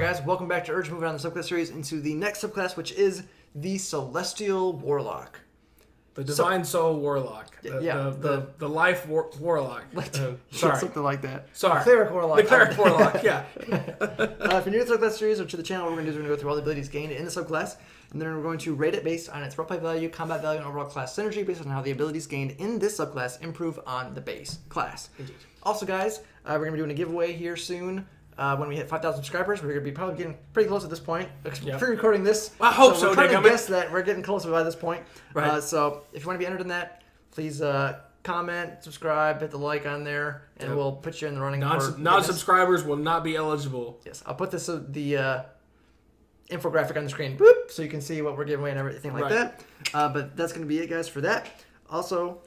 guys, welcome back to Urge. Moving on the Subclass Series into the next subclass, which is the Celestial Warlock. The Divine Soul Warlock. The Life Warlock. Sorry. Something like that. Sorry. The Cleric Warlock. The Cleric Warlock, yeah. If you're new to the Subclass Series or to the channel, what we're going to do is we're going to go through all the abilities gained in the subclass, and then we're going to rate it based on its roleplay value, combat value, and overall class synergy based on how the abilities gained in this subclass improve on the base class. Indeed. Also, guys, we're going to be doing a giveaway here soon. When we hit 5,000 subscribers, we're going to be probably getting pretty close at this point. Yep. Pre-recording this. I hope so. We're trying to guess that we're getting closer by this point. Right. So if you want to be entered in that, please comment, subscribe, hit the like on there, and we'll put you in the running. Non-subscribers will not be eligible. Yes, I'll put the infographic on the screen, boop, so you can see what we're giving away and everything like that. But that's going to be it, guys, for that. Also,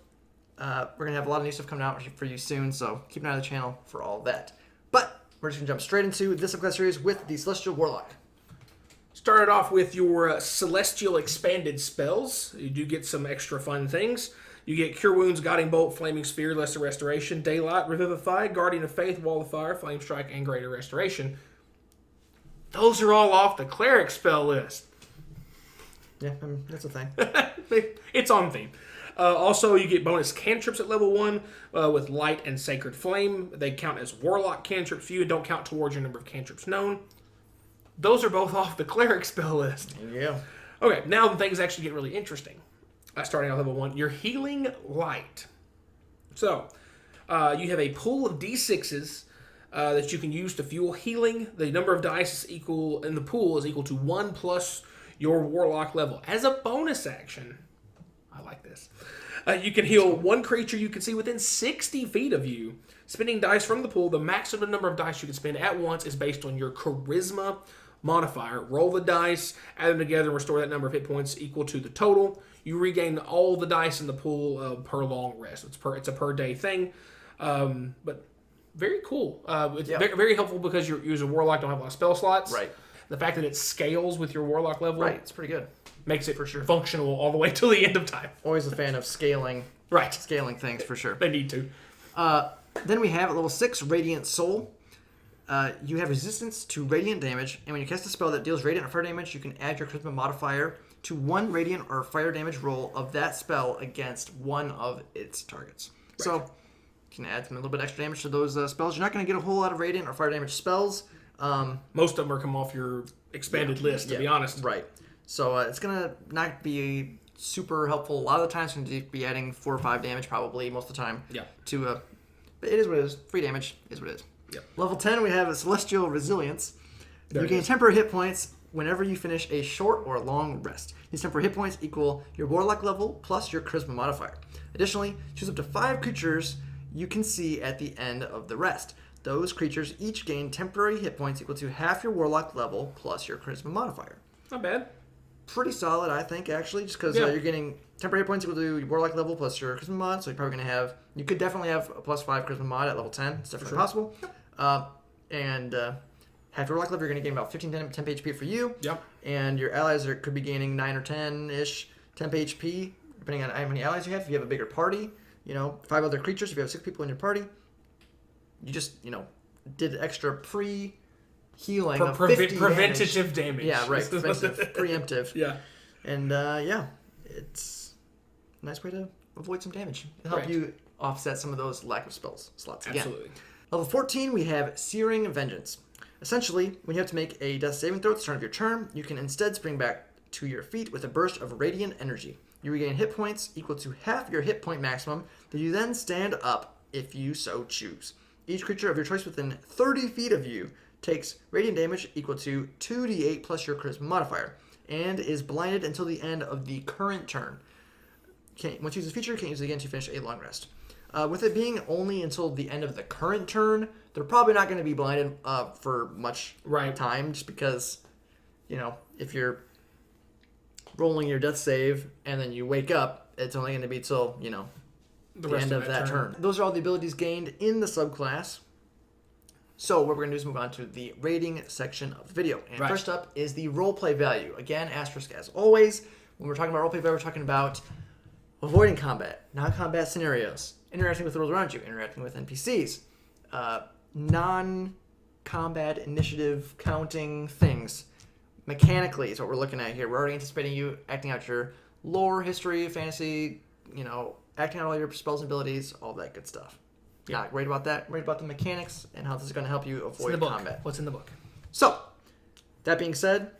we're going to have a lot of new stuff coming out for you soon, so keep an eye on the channel for all that. But we're just going to jump straight into this subclass series with the Celestial Warlock. Started off with your Celestial Expanded spells. You do get some extra fun things. You get Cure Wounds, Guiding Bolt, Flaming Sphere, Lesser Restoration, Daylight, Revivify, Guardian of Faith, Wall of Fire, Flame Strike, and Greater Restoration. Those are all off the Cleric spell list. Yeah, that's a thing. It's on theme. Also, you get bonus cantrips at level 1 with Light and Sacred Flame. They count as Warlock cantrips for you and don't count towards your number of cantrips known. Those are both off the Cleric spell list. Yeah. Okay, now things actually get really interesting. Starting at level 1, your Healing Light. So, you have a pool of D6s that you can use to fuel healing. The number of dice is equal in the pool is equal to 1 plus your Warlock level. As a bonus action, I like this. You can heal one creature you can see within 60 feet of you. Spending dice from the pool, the maximum number of dice you can spend at once is based on your Charisma modifier. Roll the dice, add them together, and restore that number of hit points equal to the total. You regain all the dice in the pool per long rest. It's a per day thing, but very cool. It's very helpful because you as a Warlock don't have a lot of spell slots. Right. The fact that it scales with your Warlock level. Right, it's pretty good. Makes it for sure functional all the way till the end of time. Always a fan of scaling. Right. Scaling things for sure. They need to. Then we have at level 6, Radiant Soul. You have resistance to radiant damage, and when you cast a spell that deals radiant or fire damage, you can add your charisma modifier to one radiant or fire damage roll of that spell against one of its targets. Right. So you can add a little bit extra damage to those spells. You're not going to get a whole lot of radiant or fire damage spells. Most of them are come off your expanded list, to be honest. Right. So it's going to not be super helpful. A lot of the times, it's going to be adding 4 or 5 damage, probably, most of the time. Yeah. But it is what it is. Free damage is what it is. Yep. Level 10, we have a Celestial Resilience. You gain temporary hit points whenever you finish a short or long rest. These temporary hit points equal your Warlock level plus your Charisma modifier. Additionally, choose up to 5 creatures you can see at the end of the rest. Those creatures each gain temporary hit points equal to half your Warlock level plus your Charisma modifier. Not bad. Pretty solid, I think, actually, just because you're getting temporary hit points equal to your Warlock level plus your Charisma mod, so you're probably going to have... You could definitely have a plus 5 Charisma mod at level 10. It's definitely possible. And half your Warlock level, you're going to gain about 15 temp HP for you. Yep. And your allies could be gaining 9 or 10-ish temp HP, depending on how many allies you have. If you have a bigger party, 5 other creatures, if you have 6 people in your party, you just, did extra pre-healing of 50 preventative damage. Yeah, right. Preventive, preemptive. Yeah. And, it's a nice way to avoid some damage. It'll help you offset some of those lack of spells slots again. Absolutely. Level 14, we have Searing Vengeance. Essentially, when you have to make a death saving throw at the start of your turn, you can instead spring back to your feet with a burst of radiant energy. You regain hit points equal to half your hit point maximum that you then stand up if you so choose. Each creature of your choice within 30 feet of you takes radiant damage equal to 2d8 plus your charisma modifier and is blinded until the end of the current turn. Once you use this feature, you can't use it again to finish a long rest. With it being only until the end of the current turn, they're probably not going to be blinded for much time, just because, if you're rolling your death save and then you wake up, it's only going to be till, the end of that turn. Those are all the abilities gained in the subclass. So what we're going to do is move on to the rating section of the video. And first up is the roleplay value. Again, asterisk as always. When we're talking about roleplay value, we're talking about avoiding combat, non-combat scenarios, interacting with the world around you, interacting with NPCs, combat initiative counting things. Mechanically is what we're looking at here. We're already anticipating you acting out your lore, history, fantasy, acting out all your spells and abilities, all that good stuff. Yeah. Not worried about that. Worried about the mechanics and how this is going to help you avoid combat. What's in the book? So, that being said,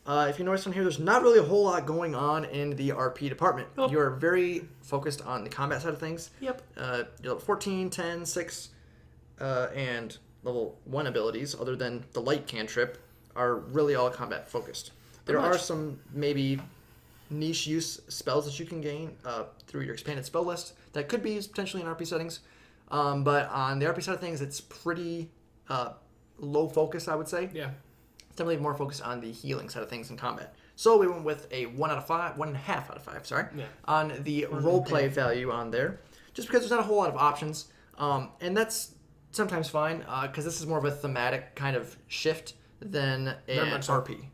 if you notice on here, there's not really a whole lot going on in the RP department. Oh. You're very focused on the combat side of things. Yep. You're level 14, 10, 6, and level 1 abilities, other than the light cantrip, are really all combat focused. There are some maybe niche use spells that you can gain through your expanded spell list that could be used potentially in RP settings. But on the RP side of things, it's pretty low focus, I would say. Yeah. It's definitely more focused on the healing side of things in combat. So we went with a 1.5 out of 5, on the roleplay value on there, just because there's not a whole lot of options. And that's sometimes fine, because this is more of a thematic kind of shift than an RP.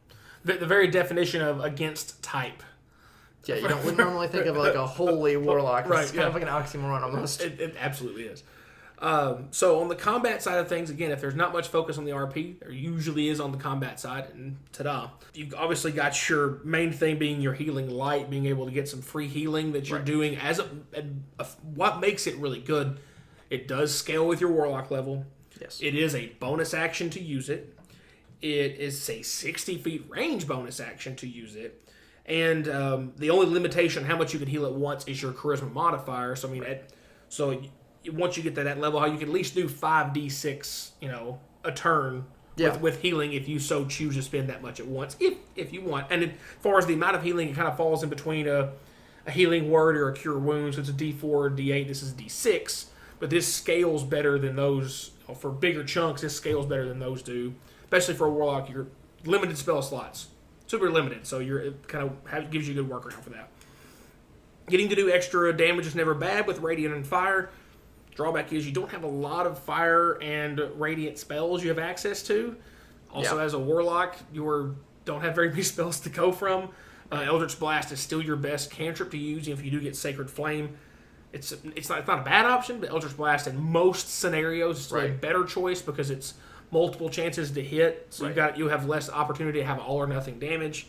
The very definition of against type. Yeah, you wouldn't normally think of like a holy warlock. Right, it's kind of like an oxymoron almost. It absolutely is. So on the combat side of things, again, if there's not much focus on the RP, there usually is on the combat side, and ta-da. You've obviously got your main thing being your healing light, being able to get some free healing that you're doing. What makes it really good, it does scale with your warlock level. Yes. It is a bonus action to use it. It is a 60 feet range bonus action to use it. And the only limitation on how much you can heal at once is your charisma modifier. So, once you get to that level, how you can at least do 5d6, a turn with healing if you so choose to spend that much at once, if you want. And as far as the amount of healing, it kind of falls in between a healing word or a cure wounds. So it's a d4, d8, this is d6. But this scales better than those. For bigger chunks, this scales better than those do. Especially for a warlock, you're limited spell slots. Super limited, so it kind of gives you a good workaround for that. Getting to do extra damage is never bad with Radiant and Fire. Drawback is you don't have a lot of Fire and Radiant spells you have access to. Also, as a Warlock, you don't have very many spells to go from. Eldritch Blast is still your best cantrip to use if you do get Sacred Flame. It's not a bad option, but Eldritch Blast in most scenarios is a better choice because it's multiple chances to hit, so you have less opportunity to have all or nothing damage.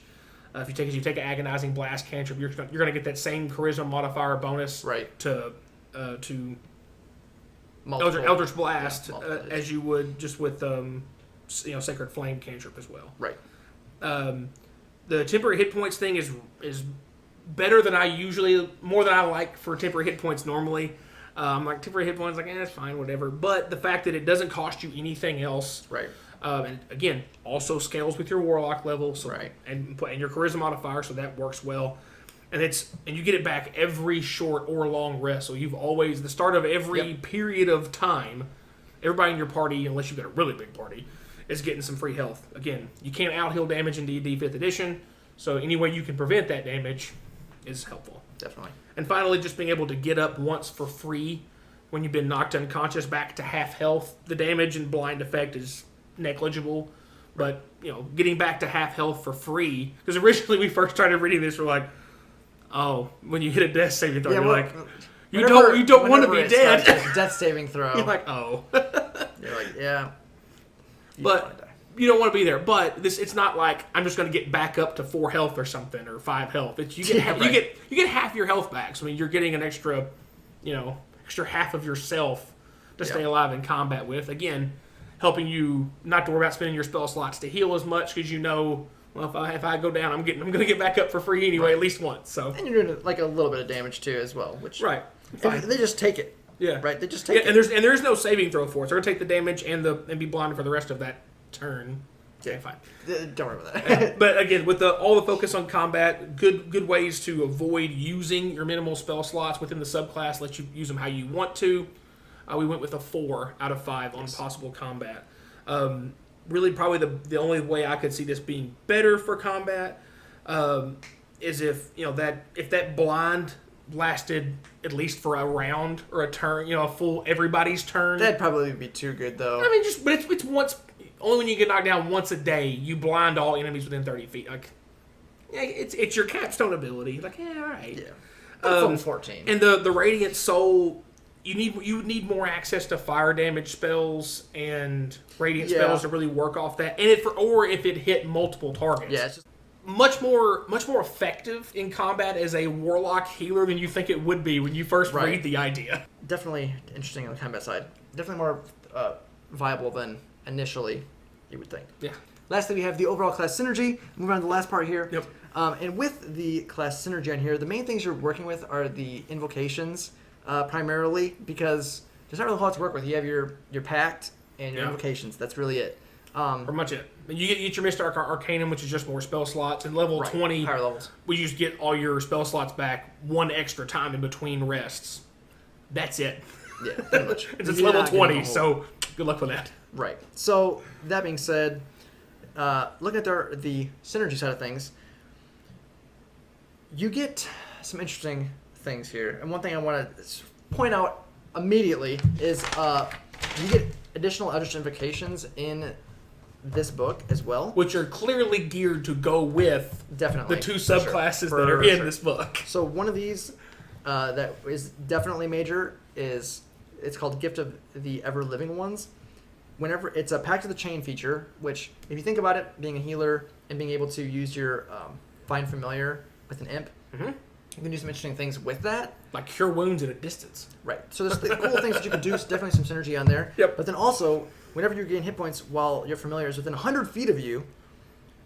If you take an Agonizing Blast cantrip, you're going to get that same charisma modifier bonus to Eldritch Blast as you would just with Sacred Flame cantrip as well. Right. The temporary hit points thing is better than more than I like for temporary hit points normally. Temporary hit points, it's fine, whatever. But the fact that it doesn't cost you anything else, and again, also scales with your warlock level, and your charisma modifier, so that works well. And you get it back every short or long rest. So you've always the start of every period of time. Everybody in your party, unless you've got a really big party, is getting some free health. Again, you can't out-heal damage in D&D 5th edition, so any way you can prevent that damage is helpful. Definitely. And finally, just being able to get up once for free when you've been knocked unconscious back to half health. The damage and blind effect is negligible, but getting back to half health for free. Because originally we first started reading this, we're like, oh, when you hit a death saving throw, you're like, you don't want to be dead. Death saving throw. You're like, oh. You're like, yeah. But you don't want to be there. But it's not like I'm just going to get back up to 4 health or something or 5 health. You get half your health back. So you're getting an extra half of yourself to stay alive in combat with. Again, helping you not to worry about spending your spell slots to heal as much because if I go down, I'm going to get back up for free anyway at least once. So and you're doing a little bit of damage too as well, which they just take it. Yeah, right. They just take it. And there's no saving throw for it. So they're going to take the damage and be blinded for the rest of that turn. Okay, fine. Don't worry about that. But again, with all the focus on combat, good ways to avoid using your minimal spell slots within the subclass. Let you use them how you want to. We went with a 4 out of 5 on possible combat. Really, probably the only way I could see this being better for combat is if that blind lasted at least for a round or a turn, a full everybody's turn. That'd probably be too good though. I mean, but it's once. Only when you get knocked down once a day, you blind all enemies within 30 feet. It's your capstone ability. All right. Yeah. 14. And the Radiant Soul you need more access to fire damage spells and radiant spells to really work off that, and if it hit multiple targets. Yeah, it's just much more effective in combat as a warlock healer than you think it would be when you first read the idea. definitely interesting on the combat side. Definitely more viable than initially you would think. Yeah. Lastly, we have the overall class synergy. Moving on to the last part here. Yep. And with the class synergy on here, the main things you're working with are the invocations primarily, because there's not really a lot to work with. You have your pact and your invocations. That's really it. Pretty much it. You get your Mystic Arcanum, which is just more spell slots, and level 20, higher levels. we just get all your spell slots back one extra time in between rests. That's it. Yeah, pretty much. It's level 20, so good luck with that. Right. So that being said, looking at the synergy side of things, you get some interesting things here. And one thing I want to point out immediately is you get additional Eldritch Invocations in this book as well, Which are clearly geared to go with definitely the two for subclasses sure. that are For in sure. this book. So one of these that is definitely major is it's called Gift of the Ever Living Ones. Whenever it's a Pact of the Chain feature, which if you think about it, being a healer and being able to use your Find Familiar with an imp, you can do some interesting things with that. Like cure wounds at a distance. Right. So there's the cool things that you can do. Definitely some synergy on there. Yep. But then also, whenever you gain hit points while your familiar is within 100 feet of you,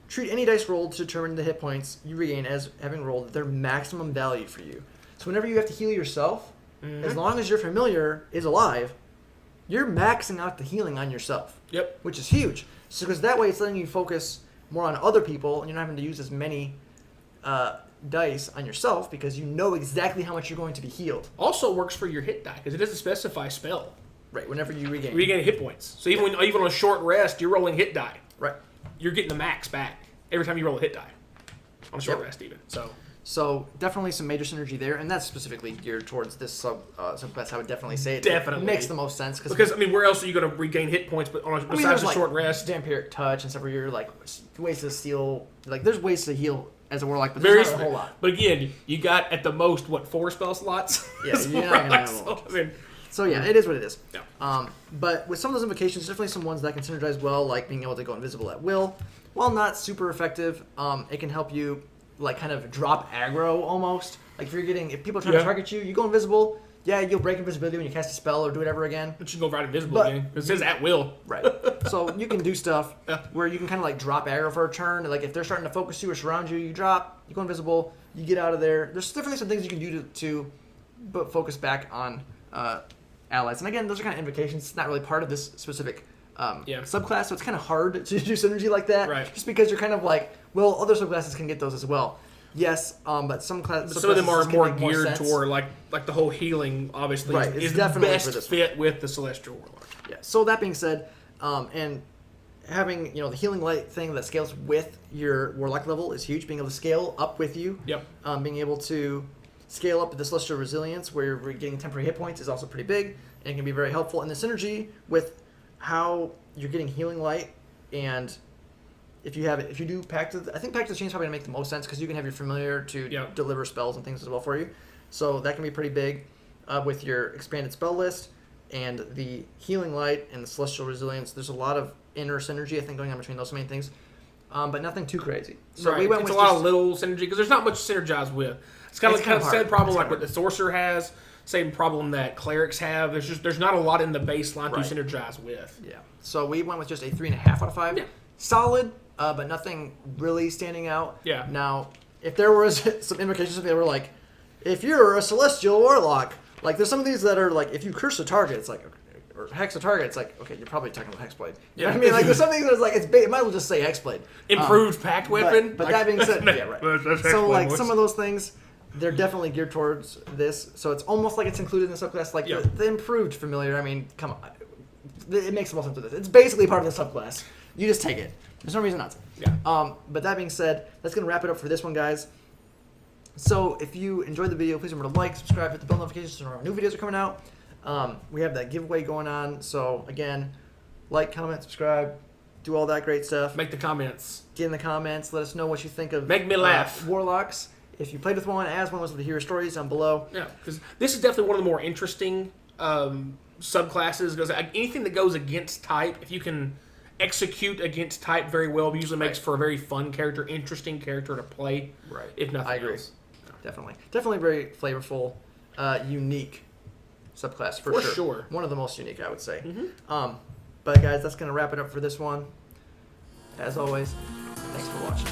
treat any dice rolled to determine the hit points you regain as having rolled their maximum value for you. So whenever you have to heal yourself, as long as your familiar is alive, you're maxing out the healing on yourself. Yep. Which is huge. So because that way it's letting you focus more on other people, and you're not having to use as many dice on yourself because you know exactly how much you're going to be healed. Also works for your hit die because it doesn't specify spell. Right. Whenever you regain. Regain hit points. So even on a short rest, you're rolling hit die. Right. You're getting the max back every time you roll a hit die. On a short rest, even. So definitely some major synergy there, and that's specifically geared towards this subclass. I would definitely say it Definitely. makes the most sense because where else are you going to regain hit points but besides a short rest? Vampiric touch and stuff where you're like ways to steal. Like there's ways to heal as a warlock, but there's not a whole lot. But again, you got at the most 4 spell slots. Yeah, you're not gonna have a lot. So yeah, it is what it is. Yeah. But with some of those invocations, definitely some ones that can synergize well, like being able to go invisible at will. While not super effective, it can help you like kind of drop aggro almost. Like if people are trying to target you, you go invisible. Yeah, you'll break invisibility when you cast a spell or do whatever again. But you can go right invisible again. It says at will. Right. So you can do stuff where you can kind of like drop aggro for a turn. Like if they're starting to focus you or surround you, you drop, you go invisible, you get out of there. There's definitely some things you can do to focus back on allies. And again, those are kind of invocations. It's not really part of this specific subclass, so it's kind of hard to do synergy like that. Right. Just because you're kind of like, well, other subclasses can get those as well. Yes, but some classes. Some of them are more geared toward like the whole healing. Obviously, is the best fit with the Celestial Warlock. Yeah. So that being said, and having the healing light thing that scales with your warlock level is huge. Being able to scale up with you. Yep. Being able to scale up the Celestial Resilience, where you're getting temporary hit points, is also pretty big and can be very helpful. And the synergy with how you're getting healing light, and if you do Pact of the Chain is probably gonna make the most sense because you can have your familiar to deliver spells and things as well for you. So that can be pretty big with your expanded spell list and the healing light and the Celestial Resilience. There's a lot of inner synergy I think going on between those main things, but nothing too crazy. So we went with a lot of little synergy because there's not much to synergize with. It's kind of the same problem like what the sorcerer has. Same problem that clerics have. There's not a lot in the baseline to synergize with. Yeah. So we went with just a 3.5 out of 5. Yeah. Solid, but nothing really standing out. Yeah. Now, if there was some invocations that were like, if you're a Celestial Warlock, like there's some of these that are like, if you curse a target, it's like, or hex a target, it's like, okay, you're probably talking about Hexblade. You know what I mean? Like there's some things that's like, it might as well just say Hexblade. Improved pact weapon. But that being said, yeah, right. So like some of those things, they're definitely geared towards this, so it's almost like it's included in the subclass. Like the improved familiar, I mean, come on, it makes the most sense of this. It's basically part of the subclass. You just take it. There's no reason not to. Yeah. But that being said, that's gonna wrap it up for this one, guys. So if you enjoyed the video, please remember to like, subscribe, hit the bell notifications so our new videos are coming out. We have that giveaway going on. So again, like, comment, subscribe, do all that great stuff. Make the comments. Get in the comments. Let us know what you think of. Make me laugh. Warlocks. If you played with one, as one, was to hear stories down below. Yeah, because this is definitely one of the more interesting subclasses goes. Anything that goes against type, if you can execute against type very well, usually makes for a very fun character, interesting character to play. Right. If nothing I agree. else. Definitely very flavorful, unique subclass for sure. One of the most unique, I would say. But guys, that's gonna wrap it up for this one. As always, thanks for watching.